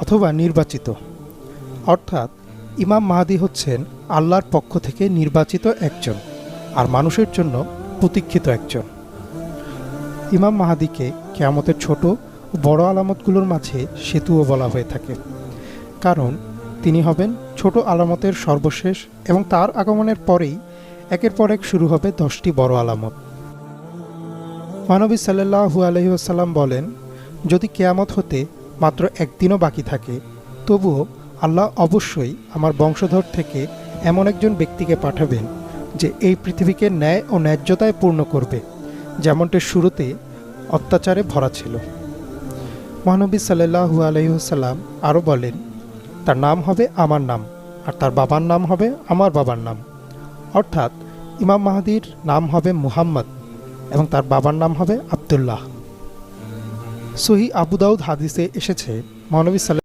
অথবা নির্বাচিত। অর্থাৎ ইমাম মাহদী হচ্ছেন আল্লাহর পক্ষ থেকে নির্বাচিত একজন, আর মানুষের জন্য প্রতীক্ষিত একজন। ইমাম মাহদীকে কিয়ামতের ছোট ও বড় আলামতগুলোর মাঝে সেতুও বলা হয়ে থাকে, কারণ তিনি হবেন ছোট আলামতের সর্বশেষ এবং তার আগমনের পরেই একের পর এক শুরু হবে 10টি বড় আলামত। মহানবী সাল্লাল্লাহু আলাইহি ওয়াসাল্লাম বলেন, যদি কিয়ামত হতে মাত্র একদিনও বাকি থাকে, তবুও আল্লাহ অবশ্যই আমার বংশধর থেকে এমন একজন ব্যক্তিকে পাঠাবেন যে এই পৃথিবীকে ন্যায় ও ন্যায্যতায় পূর্ণ করবে, যেমনটি শুরুতে অত্যাচারে ভরা ছিল। মহানবী সাল্লাল্লাহু আলাইহি ওয়াসাল্লাম আরও বলেন, তার নাম হবে আমার নাম, আর তার বাবার নাম হবে আমার বাবার নাম। অর্থাৎ ইমাম মাহদীর নাম হবে মুহাম্মদ এবং তার বাবার নাম হবে আবদুল্লাহ। সহিহ আবু দাউদ হাদিসে এসেছে, মহানবী